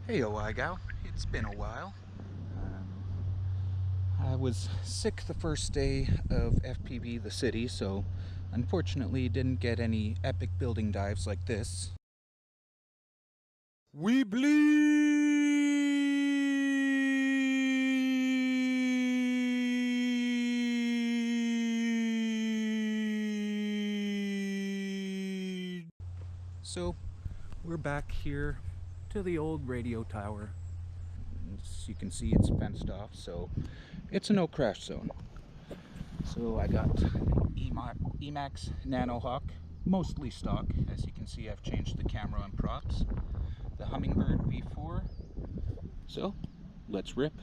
Hey, IGOW, it's been a while. I was sick the first day of FPV the city, so unfortunately didn't get any epic building dives like this. WeBleed! So we're back here to the old radio tower. As you can see, it's fenced off, so it's a no crash zone. So I got Emax Nanohawk, mostly stock. As you can see, I've changed the camera and props. The Hummingbird V4. So let's rip.